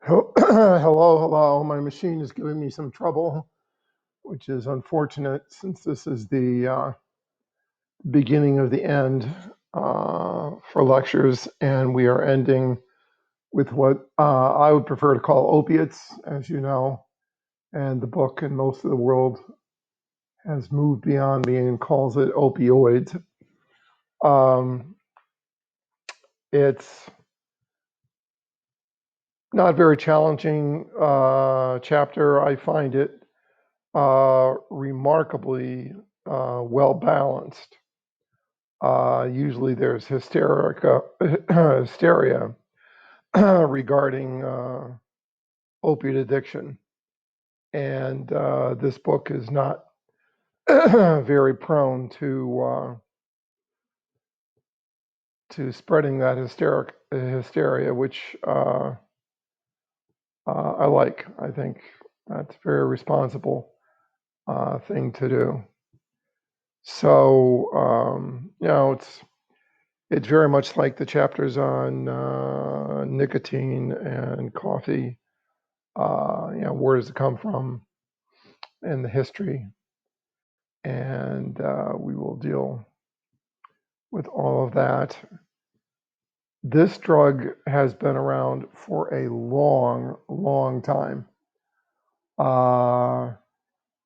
Hello. My machine is giving me some trouble, which is unfortunate since this is the beginning of the end for lectures, and we are ending with what I would prefer to call opiates, as you know, and the book and most of the world has moved beyond me and calls it opioids. It's not a very challenging chapter. I find it remarkably well balanced. Usually there's hysteria regarding opiate addiction. And this book is not very prone to spreading that hysteria, which I like. I think that's a very responsible thing to do. So, it's very much like the chapters on nicotine and coffee. Where does it come from and the history? And we will deal with all of that. This drug has been around for a long time.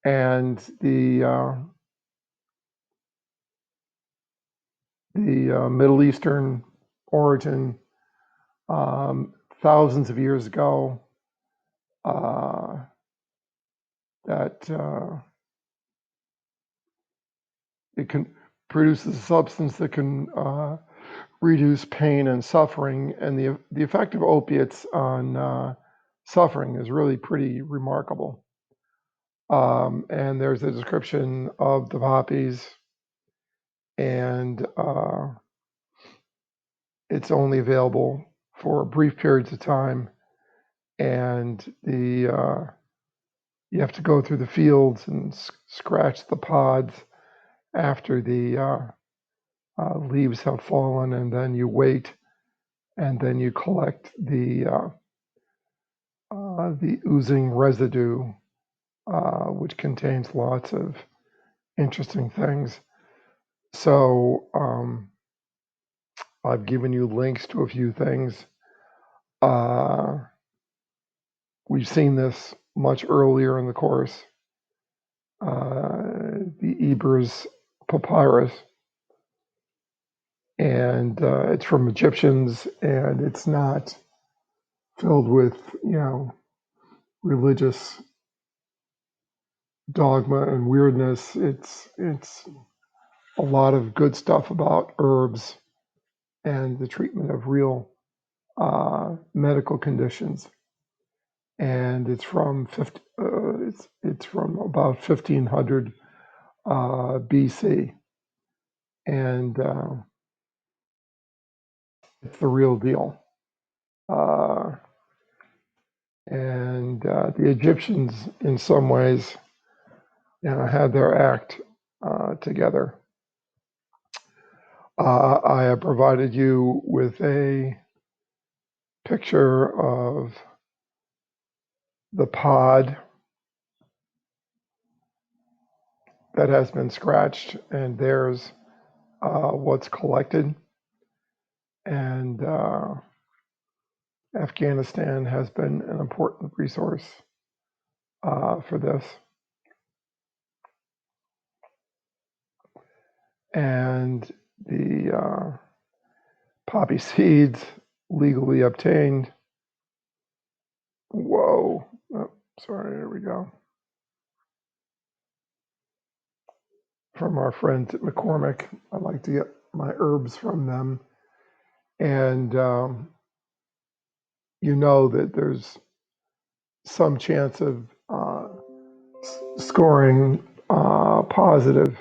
And the Middle Eastern origin, thousands of years ago, that it can produce a substance that can reduce pain and suffering, and the effect of opiates on suffering is really pretty remarkable. And there's a description of the poppies, and it's only available for brief periods of time, and you have to go through the fields and scratch the pods after the leaves have fallen, and then you wait, and then you collect the oozing residue, which contains lots of interesting things. So I've given you links to a few things. We've seen this much earlier in the course. The Ebers Papyrus, and it's from Egyptians, and it's not filled with religious dogma and weirdness. It's a lot of good stuff about herbs and the treatment of real medical conditions. And it's from it's from about 1500 BC, and it's the real deal. And the Egyptians, in some ways, had their act together. I have provided you with a picture of the pod that has been scratched, and there's what's collected. And Afghanistan has been an important resource for this. And the poppy seeds legally obtained. Whoa. Oh, sorry, there we go. From our friends at McCormick. I like to get my herbs from them. And you know that there's some chance of scoring positive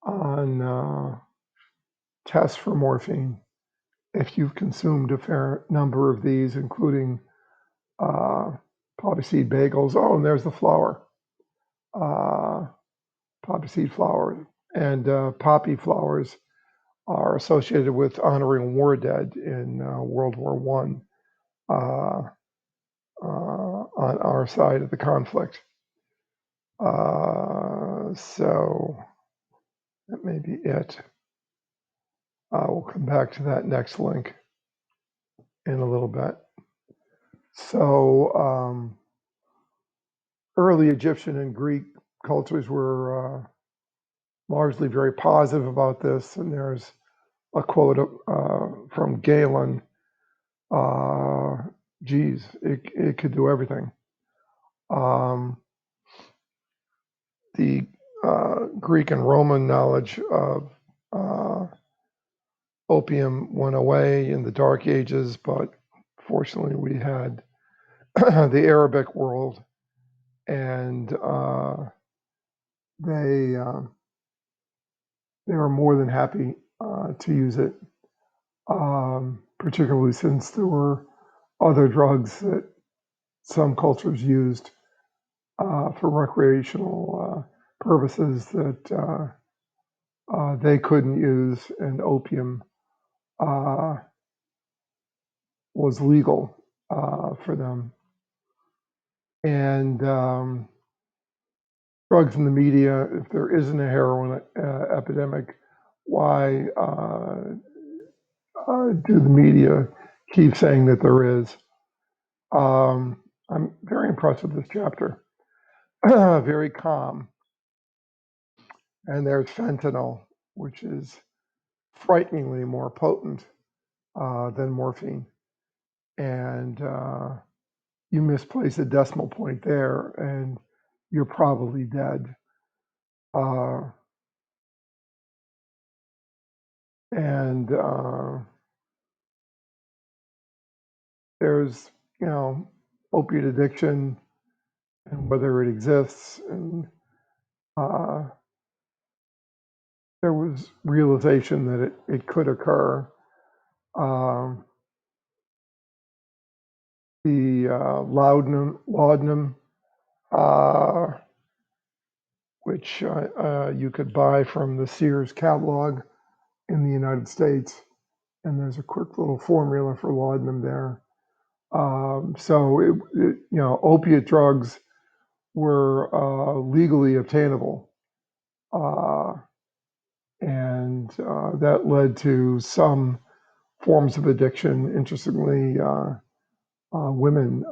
on tests for morphine if you've consumed a fair number of these, including poppy seed bagels. Oh, and there's the flower. Poppy seed flower. And poppy flowers are associated with honoring war dead in World War I. on our side of the conflict. So that may be it. We'll come back to that next link in a little bit. So early Egyptian and Greek cultures were largely very positive about this, and there's a quote from Galen. Geez, it could do everything. The Greek and Roman knowledge of opium went away in the Dark Ages, but fortunately we had the Arabic world, and they were more than happy to use it, particularly since there were other drugs that some cultures used for recreational purposes that they couldn't use, and opium was legal for them. And drugs in the media, if there isn't a heroin epidemic, why do the media keep saying that there is? I'm very impressed with this chapter. Very calm. And there's fentanyl, which is frighteningly more potent than morphine. And you misplace a decimal point there, and you're probably dead. There's, opiate addiction and whether it exists, and there was realization that it could occur. The laudanum, which you could buy from the Sears catalog in the United States, and there's a quick little formula for laudanum there. So opiate drugs were legally obtainable, and that led to some forms of addiction. Interestingly, women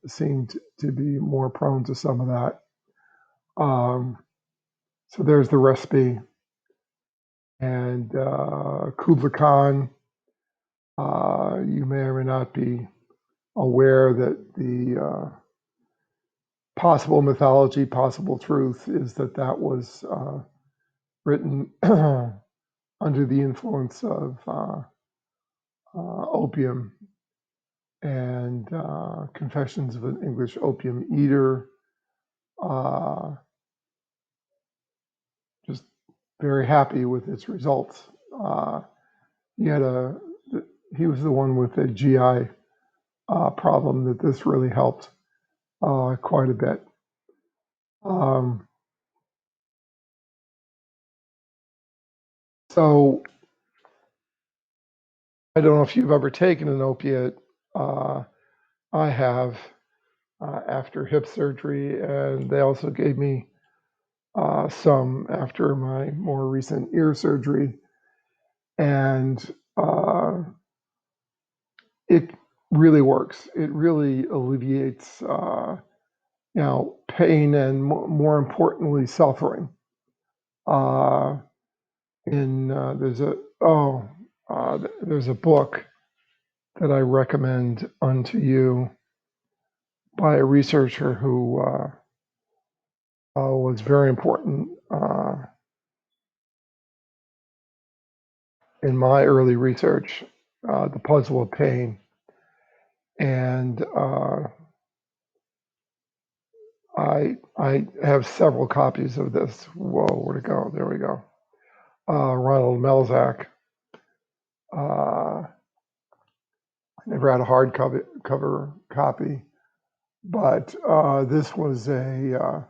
seemed to be more prone to some of that. So there's the recipe. And Kubla Khan, you may or may not be aware that the possible mythology, possible truth is that was written under the influence of opium, and Confessions of an English Opium Eater. Just very happy with its results. He was the one with the GI problem that this really helped quite a bit. So I don't know if you've ever taken an opiate. I have after hip surgery, and they also gave me some after my more recent ear surgery. And it really works. It really alleviates, pain and more importantly, suffering. There's a book that I recommend unto you by a researcher who was very important in my early research, The Puzzle of Pain. And I have several copies of this. Whoa, where'd it go? There we go. Ronald Melzack. I never had a hardcover copy, but this was a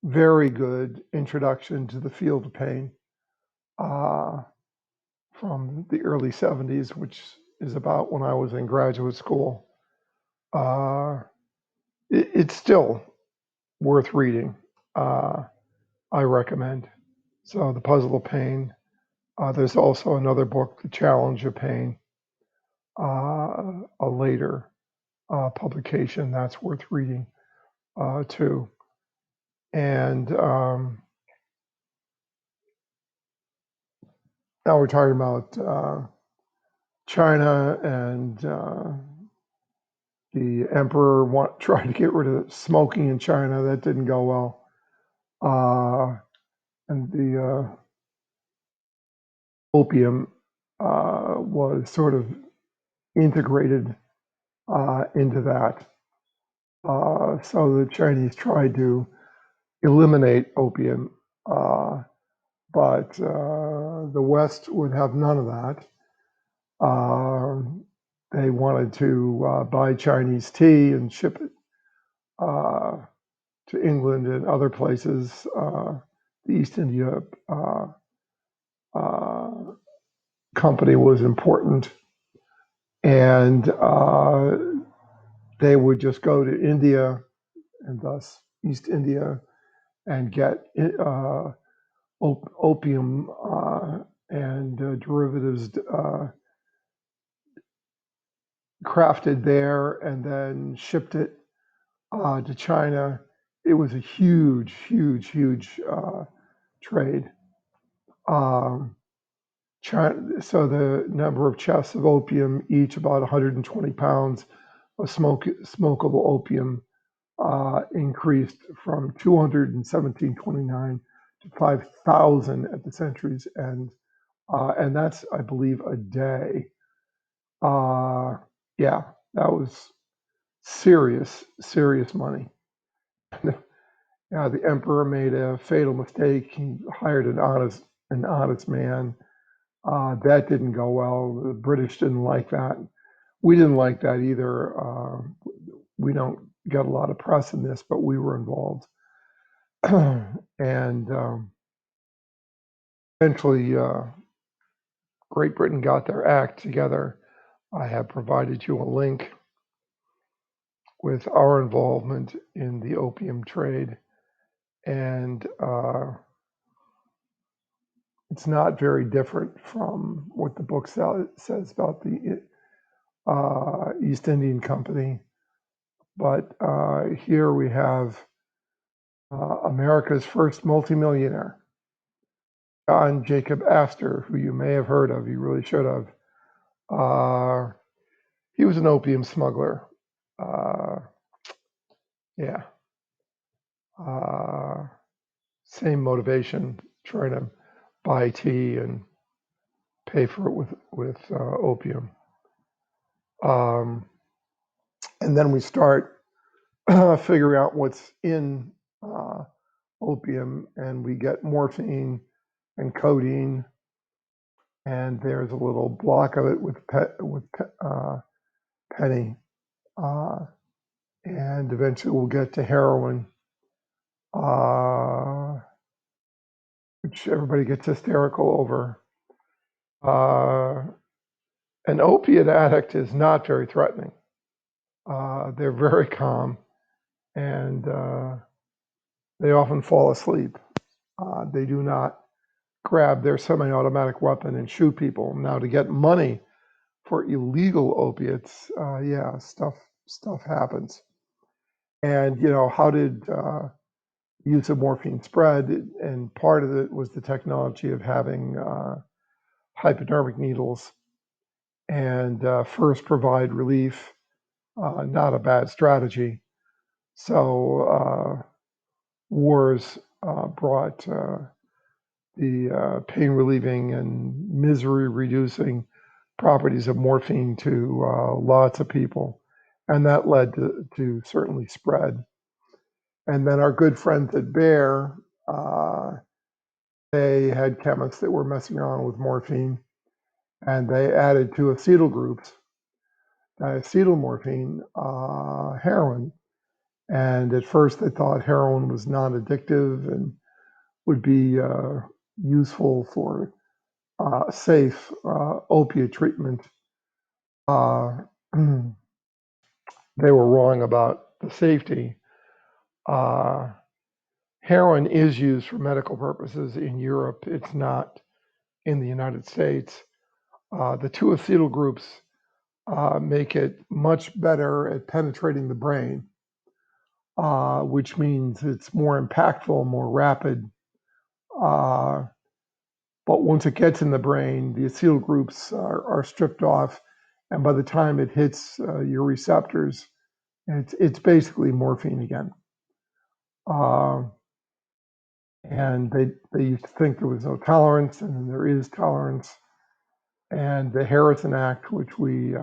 very good introduction to the field of pain from the early 70s, which is about when I was in graduate school. it's still worth reading. I recommend. So The Puzzle of Pain. There's also another book, The Challenge of Pain, a later publication that's worth reading too. And now we're talking about China, and the emperor tried to get rid of smoking in China. That didn't go well. And the opium was sort of integrated into that. So the Chinese tried to eliminate opium, but the West would have none of that. They wanted to buy Chinese tea and ship it to England and other places. The East India Company was important, and they would just go to India, and thus East India, and get opium and derivatives crafted there, and then shipped it to China. It was a huge, huge, huge trade. So the number of chests of opium, each about 120 pounds of smokable opium, increased from 200 in 1729 to 5,000 at the century's end. And that's, I believe, a day. Yeah, that was serious, serious money. The emperor made a fatal mistake. He hired an honest man. That didn't go well. The British didn't like that. We didn't like that either. We don't get a lot of press in this, but we were involved. And eventually, Great Britain got their act together. I have provided you a link with our involvement in the opium trade. And it's not very different from what the book says about the East Indian Company. But here we have America's first multimillionaire, John Jacob Astor, who you may have heard of. You really should have. He was an opium smuggler. Yeah. Same motivation, trying to buy tea and pay for it with opium. And then we start figuring out what's in opium, and we get morphine and codeine, and there's a little block of it with penny, and eventually we'll get to heroin, which everybody gets hysterical over. An opiate addict is not very threatening. They're very calm, and they often fall asleep. They do not grab their semi-automatic weapon and shoot people. Now, to get money for illegal opiates, yeah, stuff happens. And how did use of morphine spread? And part of it was the technology of having hypodermic needles, and first provide relief. Not a bad strategy. So wars brought the pain relieving and misery reducing properties of morphine to lots of people, and that led to certainly spread. And then our good friends at Bayer, they had chemists that were messing around with morphine, and they added to acetyl groups, diacetylmorphine, heroin. And at first they thought heroin was non-addictive and would be useful for safe opiate treatment. They were wrong about the safety. Heroin is used for medical purposes in Europe. It's not in the United States. The 2-acetyl groups make it much better at penetrating the brain, which means it's more impactful, more rapid. But once it gets in the brain, the acetyl groups are stripped off, and by the time it hits your receptors, it's basically morphine again. And they used to think there was no tolerance, and there is tolerance. And the Harrison Act, which we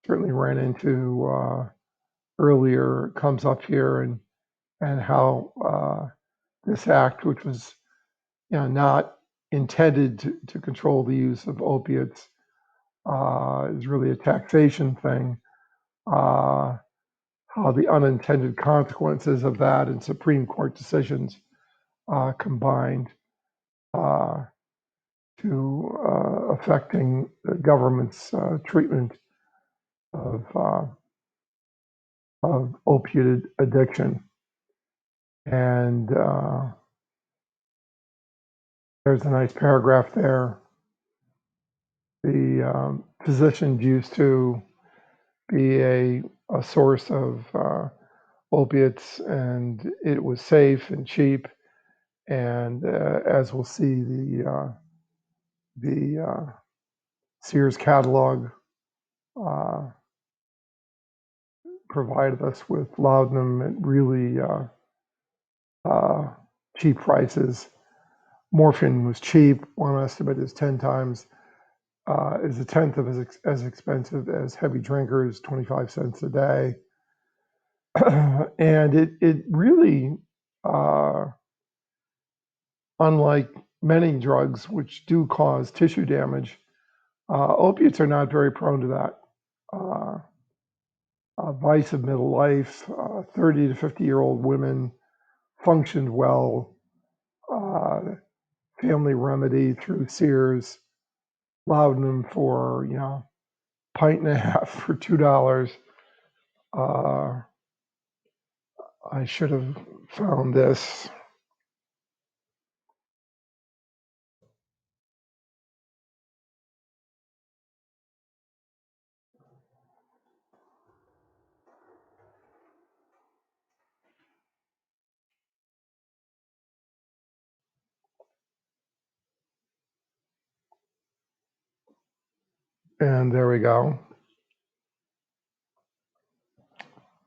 certainly ran into earlier, comes up here, and how this act, which was not intended to control the use of opiates, is really a taxation thing. How the unintended consequences of that and Supreme Court decisions combined to affecting the government's treatment of opiate addiction. And there's a nice paragraph there. The physicians used to be a source of opiates, and it was safe and cheap. And as we'll see, the Sears catalog provided us with laudanum at really cheap prices. Morphine was cheap. One estimate is 10 times, is a tenth of as expensive as heavy drinkers, 25 cents a day. And it really, unlike many drugs which do cause tissue damage, opiates are not very prone to that. Vice of middle life, 30 to 50-year-old women functioned well. Family remedy through Sears, laudanum for, pint and a half for $2. I should have found this. And there we go.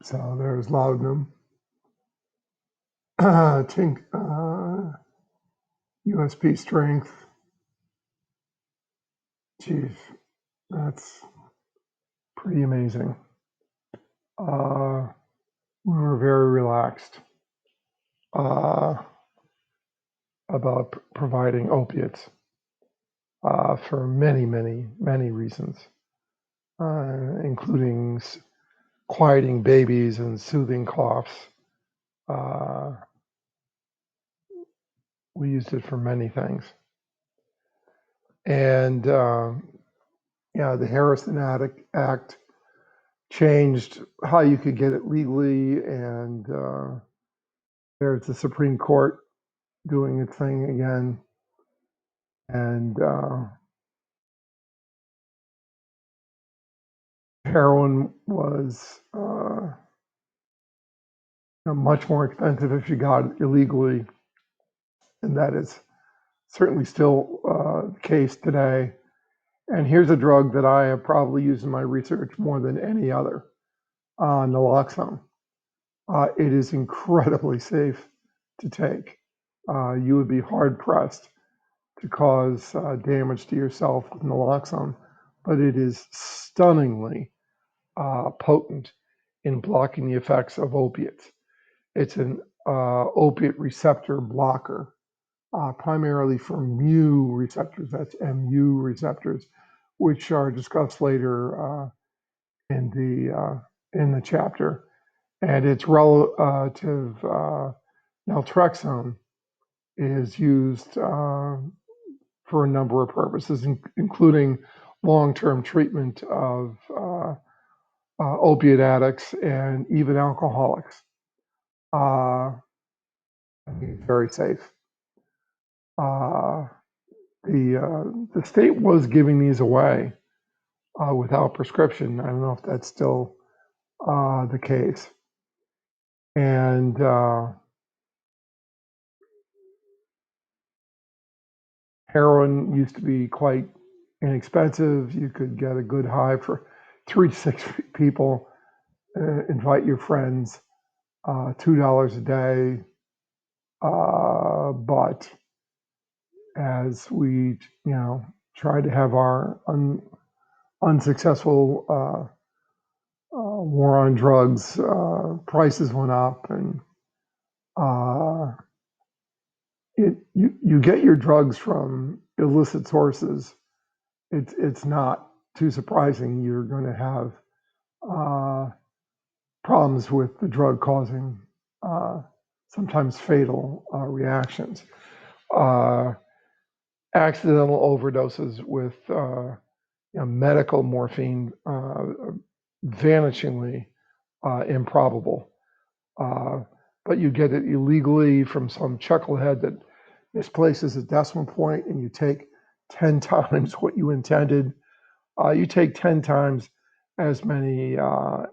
So there's laudanum. Tink, USP strength. Geez, that's pretty amazing. We were very relaxed about providing opiates for many, many, many reasons, including quieting babies and soothing coughs. We used it for many things. And the Harrison Act changed how you could get it legally, and there's the Supreme Court doing its thing again. And heroin was much more expensive if you got it illegally, and that is certainly still the case today. And here's a drug that I have probably used in my research more than any other, naloxone. It is incredibly safe to take. You would be hard-pressed to cause damage to yourself with naloxone, but it is stunningly potent in blocking the effects of opiates. It's an opiate receptor blocker, primarily for mu receptors, that's mu receptors, which are discussed later in the chapter. And its relative naltrexone is used for a number of purposes, including long-term treatment of opiate addicts, and even alcoholics. I think it's very safe. Uh, the state was giving these away without prescription. I don't know if that's still the case. And heroin used to be quite inexpensive. You could get a good high for 3 to 6 people. Invite your friends. $2 a day. But as we, tried to have our unsuccessful war on drugs, prices went up, and you get your drugs from illicit sources. It's not too surprising you're going to have problems with the drug causing sometimes fatal reactions. Accidental overdoses with medical morphine, vanishingly improbable. But you get it illegally from some chucklehead that misplaces a decimal point, and you take 10 times what you intended. You take 10 times as many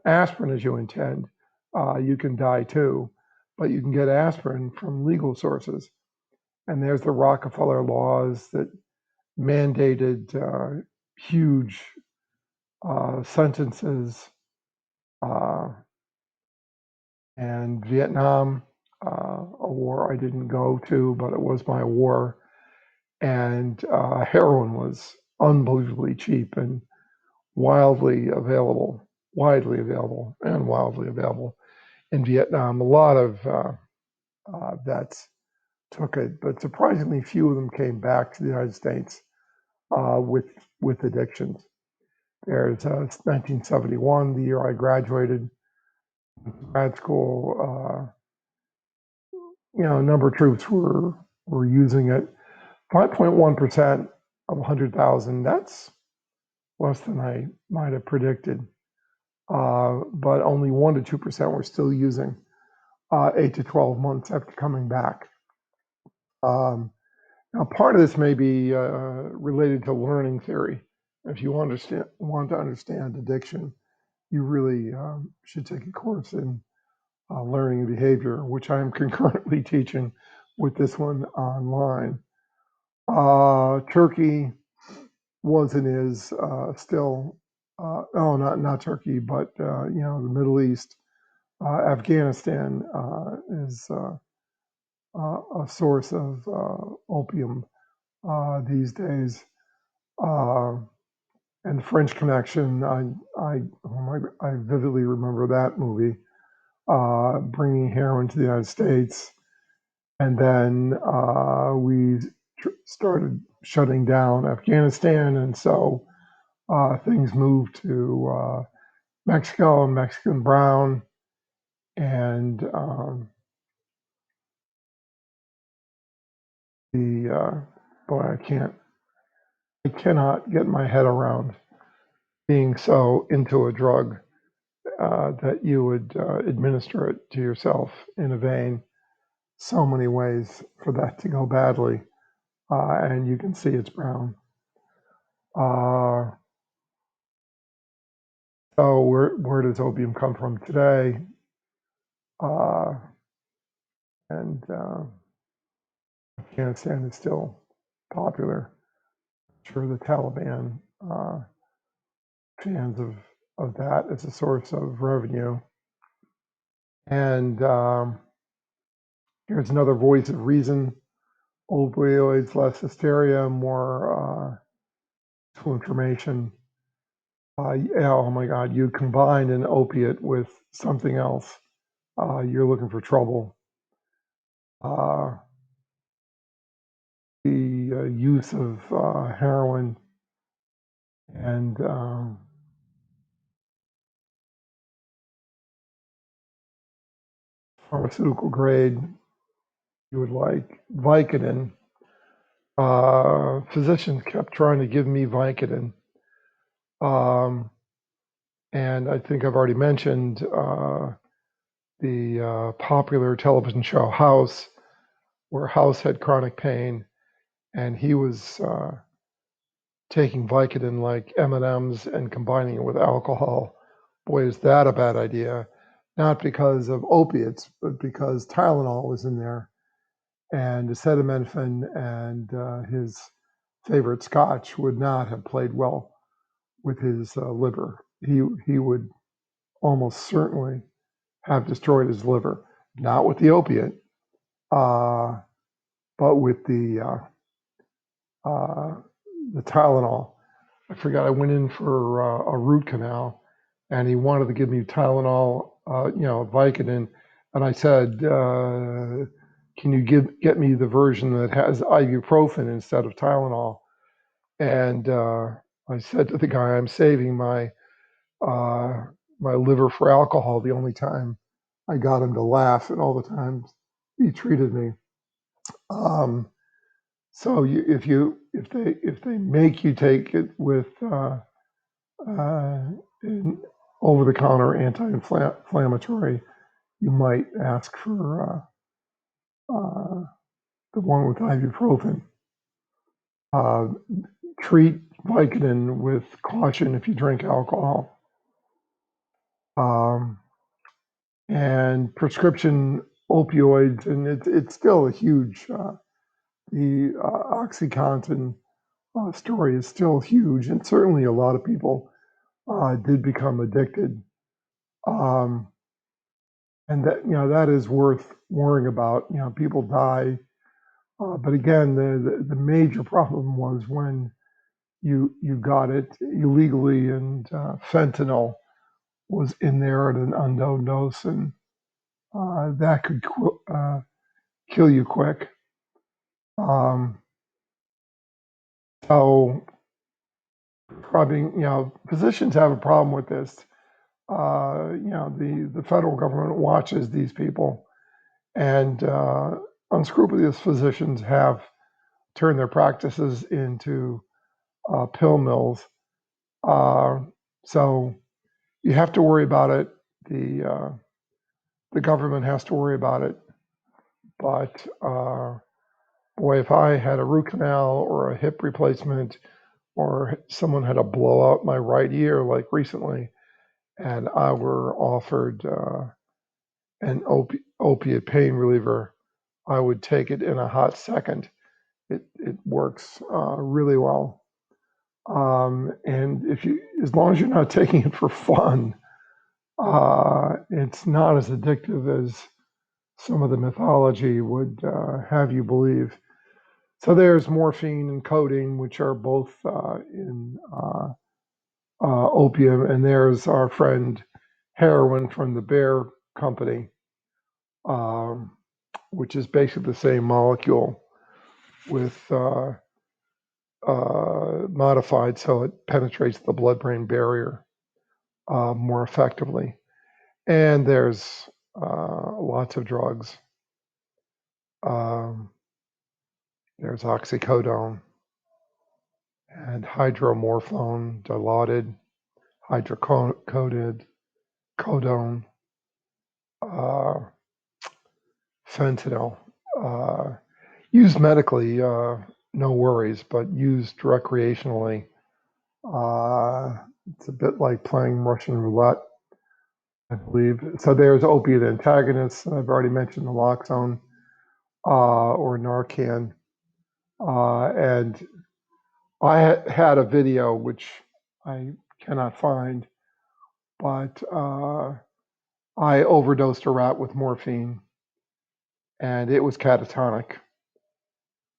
aspirin as you intend. You can die too, but you can get aspirin from legal sources. And there's the Rockefeller laws that mandated huge sentences. And Vietnam, a war I didn't go to, but it was my war. And heroin was unbelievably cheap and widely available in Vietnam. A lot of vets took it, but surprisingly few of them came back to the United States with addictions. There's 1971, the year I graduated grad school. A number of troops were using it. 5.1% of 100,000. That's less than I might have predicted. But only 1 to 2% were still using 8 to 12 months after coming back. Now, part of this may be related to learning theory. If you want to understand addiction, you really should take a course in learning and behavior, which I am concurrently teaching with this one online. Turkey was and is still, not Turkey, but the Middle East. Afghanistan is a source of opium these days. And the French Connection, I vividly remember that movie, bringing heroin to the United States. And then we started shutting down Afghanistan, and so things moved to Mexico and Mexican brown, and boy, I cannot get my head around being so into a drug that you would administer it to yourself in a vein. So many ways for that to go badly, and you can see it's brown. So where does opium come from today? And Afghanistan is still popular. I'm sure the Taliban fans of that as a source of revenue. And here's another voice of reason: opioids, less hysteria, more information. Oh my God, you combine an opiate with something else, you're looking for trouble. The use of heroin and pharmaceutical grade, you would like Vicodin. Physicians kept trying to give me Vicodin. And I think I've already mentioned the popular television show House, where House had chronic pain, and he was taking Vicodin like M&Ms and combining it with alcohol. Boy, is that a bad idea. Not because of opiates, but because Tylenol was in there, and acetaminophen and his favorite scotch would not have played well with his liver. He would almost certainly have destroyed his liver, not with the opiate, uh, but with the Tylenol. I forgot I went in for a root canal, and he wanted to give me Tylenol, Vicodin, and I said, "Can you get me the version that has ibuprofen instead of Tylenol?" And I said to the guy, "I'm saving uh, my liver for alcohol." The only time I got him to laugh, and all the times he treated me. Um, so if they make you take it with uh, over the counter anti-inflammatory, you might ask for the one with ibuprofen. Uh, Treat Vicodin with caution if you drink alcohol. And prescription opioids, and it's still a huge, the OxyContin story is still huge, and certainly a lot of people did become addicted. Um, and that is worth worrying about. People die, but again, the major problem was when you got it illegally, and fentanyl was in there at an unknown dose, and that could kill you quick. Um, so probably, physicians have a problem with this. The federal government watches these people, and unscrupulous physicians have turned their practices into pill mills. Uh, so you have to worry about it. The government has to worry about it. But boy, if I had a root canal or a hip replacement, or someone had to blow out my right ear like recently, and I were offered an opiate pain reliever, I would take it in a hot second. It works really well. And as long as you're not taking it for fun, it's not as addictive as some of the mythology would have you believe. So there's morphine and codeine, which are both in opium, and there's our friend heroin from the Bayer company, um, which is basically the same molecule with modified so it penetrates the blood-brain barrier more effectively. And there's lots of drugs. Um, there's oxycodone and hydromorphone, dilaudid, hydrocodone, codone, uh, fentanyl. Used medically, no worries, but used recreationally, it's a bit like playing Russian roulette, I believe. So there's opiate antagonists. I've already mentioned naloxone or Narcan. And I had a video, which I cannot find, but I overdosed a rat with morphine, and it was catatonic.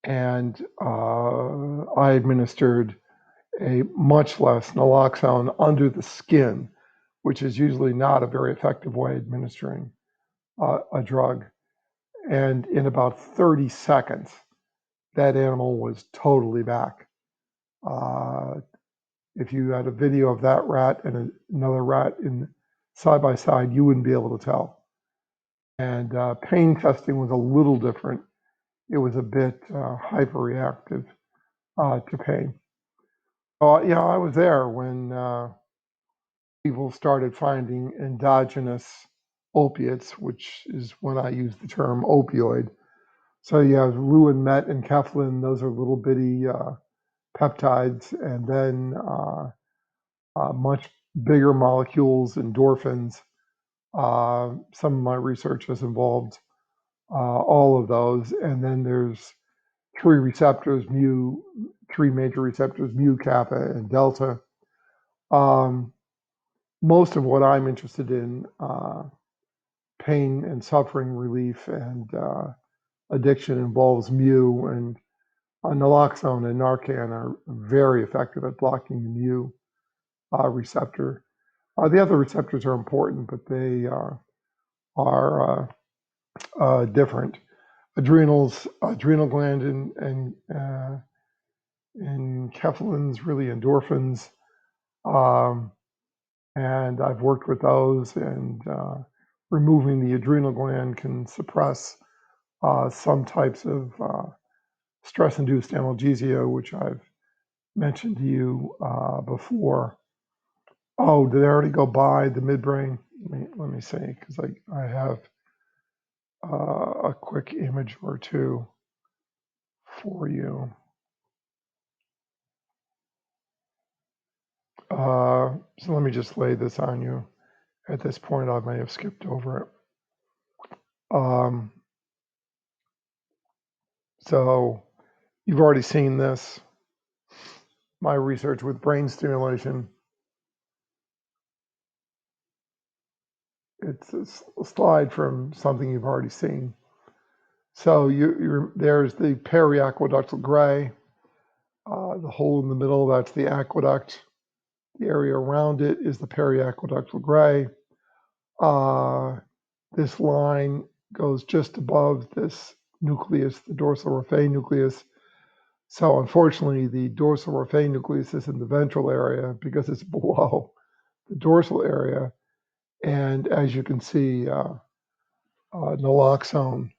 And I administered a much less naloxone under the skin, which is usually not a very effective way of administering a drug. And in about 30 seconds, that animal was totally back. If you had a video of that rat and another rat in side by side, you wouldn't be able to tell. And pain testing was a little different. It was a bit hyperreactive to pain. I was there when people started finding endogenous opiates, which is when I use the term opioid. So you have Lewin, Met, and Keflin. Those are little bitty peptides, and then much bigger molecules, endorphins. Some of my research has involved all of those, and then there's three major receptors, mu, kappa, and delta. Most of what I'm interested in, pain and suffering relief and addiction, involves mu, and naloxone and Narcan are very effective at blocking the mu receptor. The other receptors are important, but they are different. Adrenal gland, and kephalins, really endorphins. And I've worked with those, and removing the adrenal gland can suppress some types of stress-induced analgesia, which I've mentioned to you before. Oh, did I already go by the midbrain? Let me see, because I have a quick image or two for you. So let me just lay this on you. At this point, I may have skipped over it. So you've already seen this, my research with brain stimulation. It's a slide from something you've already seen. So there's the periaqueductal gray, the hole in the middle, that's the aqueduct. The area around it is the periaqueductal gray. This line goes just above this nucleus, the dorsal raphe nucleus. So unfortunately, the dorsal raphe nucleus is in the ventral area because it's below the dorsal area. And as you can see, naloxone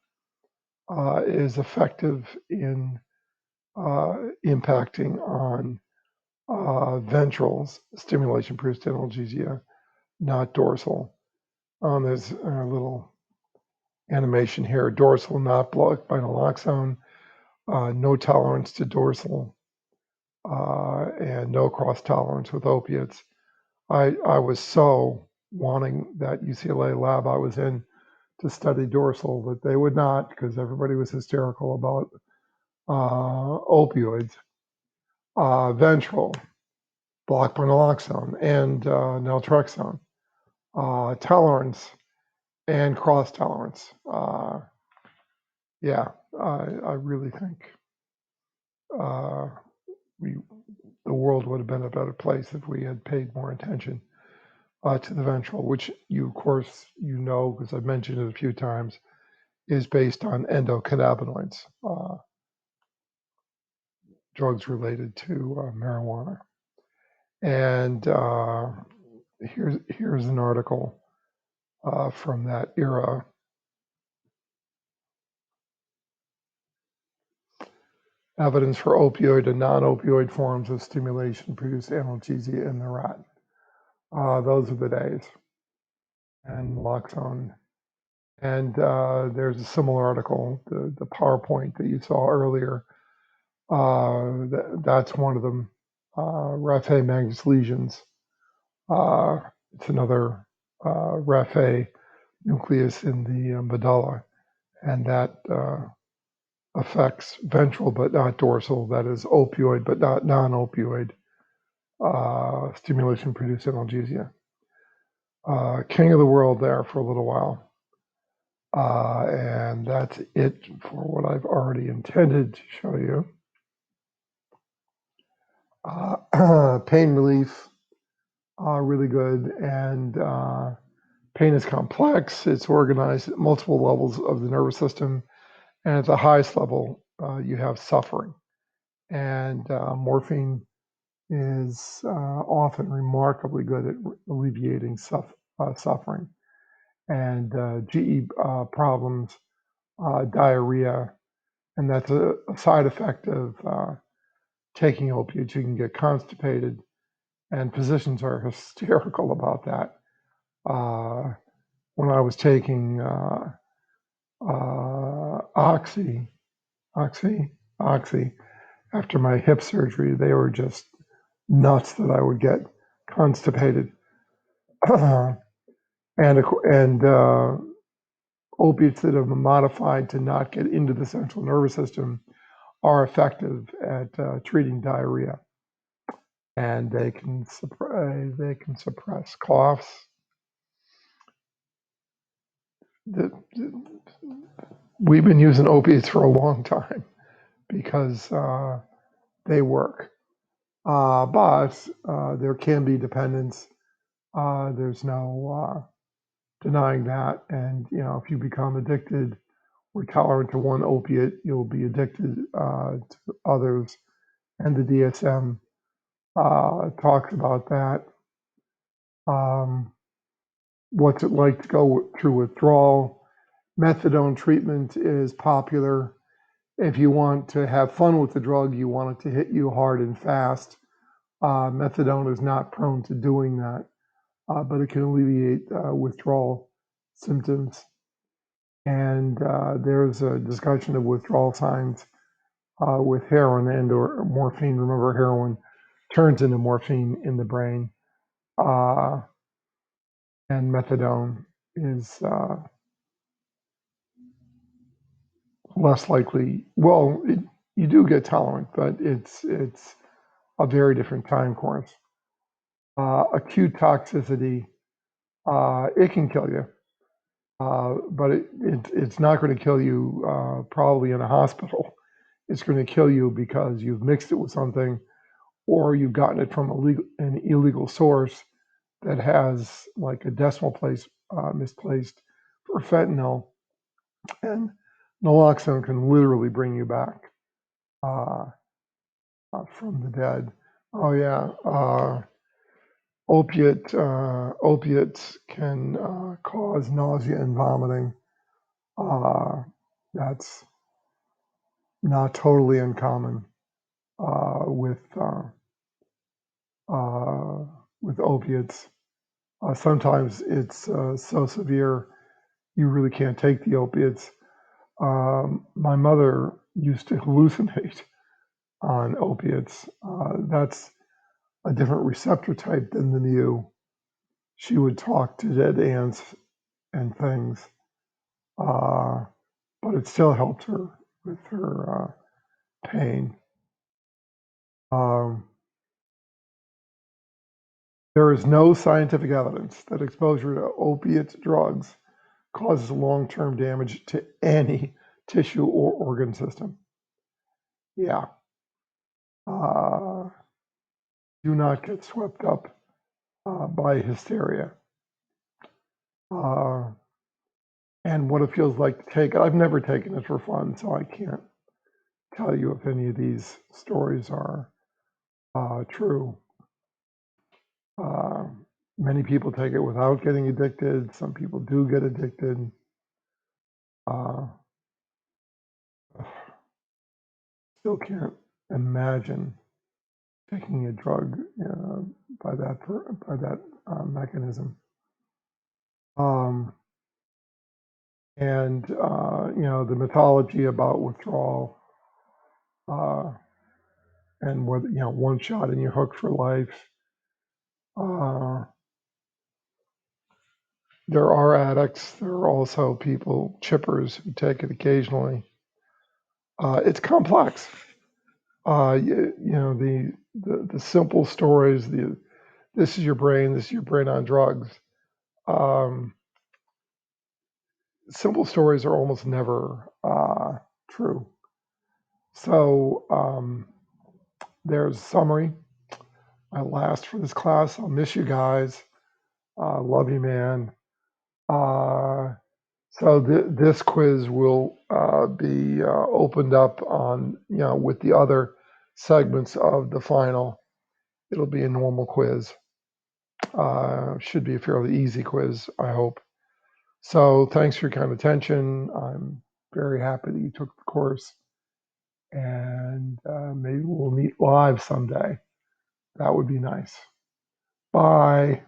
is effective in impacting on ventrals, stimulation-produced analgesia, not dorsal. There's a little animation here. Dorsal not blocked by naloxone, no tolerance to dorsal, and no cross tolerance with opiates. I was so wanting that UCLA lab I was in to study dorsal, but they would not, because everybody was hysterical about opioids. Ventral, blocked by naloxone and naltrexone. Tolerance and cross tolerance. Yeah, I really think the world would have been a better place if we had paid more attention to the ventral, which of course, because I've mentioned it a few times, is based on endocannabinoids, drugs related to marijuana. And here's an article from that era. Evidence for opioid and non-opioid forms of stimulation produce analgesia in the rat. Those are the days. And naloxone. And there's a similar article, the PowerPoint that you saw earlier. That's one of them, raphe magnus lesions. It's another raphe nucleus in the medulla, and that affects ventral but not dorsal. That is opioid but not non-opioid stimulation-produced analgesia. King of the world there for a little while. And that's it for what I've already intended to show you. Pain relief, really good. And pain is complex. It's organized at multiple levels of the nervous system. And at the highest level, you have suffering. And morphine is often remarkably good at alleviating suffering. And GE problems, diarrhea, and that's a side effect of taking opiates. You can get constipated, And physicians are hysterical about that. When I was taking Oxy, after my hip surgery, they were just nuts that I would get constipated. and opiates that have been modified to not get into the central nervous system are effective at treating diarrhea, and they can suppress coughs. We've been using opiates for a long time because they work, but there can be dependence. There's no denying that, and if you become addicted or tolerant to one opiate, you'll be addicted to others, and the DSM talks about that. What's it like to go through withdrawal? Methadone treatment is popular. If you want to have fun with the drug, you want it to hit you hard and fast. Methadone is not prone to doing that, but it can alleviate withdrawal symptoms. And there's a discussion of withdrawal signs with heroin and or morphine. Remember, heroin turns into morphine in the brain. And methadone is less likely. Well, you do get tolerant, but it's a very different time course. Acute toxicity, it can kill you, but it's not going to kill you probably in a hospital. It's going to kill you because you've mixed it with something, or you've gotten it from an illegal source that has like a decimal place misplaced for fentanyl, and naloxone can literally bring you back from the dead. Oh yeah, opiates can cause nausea and vomiting. That's not totally uncommon with opiates. Sometimes it's so severe you really can't take the opiates. My mother used to hallucinate on opiates. That's a different receptor type than the mu. She would talk to dead ants and things, but it still helped her with her pain. There is no scientific evidence that exposure to opiate drugs causes long-term damage to any tissue or organ system. Yeah. Do not get swept up by hysteria. And what it feels like to take it. I've never taken it for fun, so I can't tell you if any of these stories are true. Many people take it without getting addicted. Some people do get addicted. Still can't imagine taking a drug by that mechanism. And the mythology about withdrawal, and whether one shot and you're hooked for life. There are addicts. There are also chippers who take it occasionally. It's complex. The simple stories. This is your brain. This is your brain on drugs. Simple stories are almost never true. So there's a summary. My last for this class. I'll miss you guys. Love you, man. So this quiz will be opened up on, with the other segments of the final. It'll be a normal quiz. Should be a fairly easy quiz, I hope. So thanks for your kind attention. I'm very happy that you took the course, and maybe we'll meet live someday. That would be nice. Bye.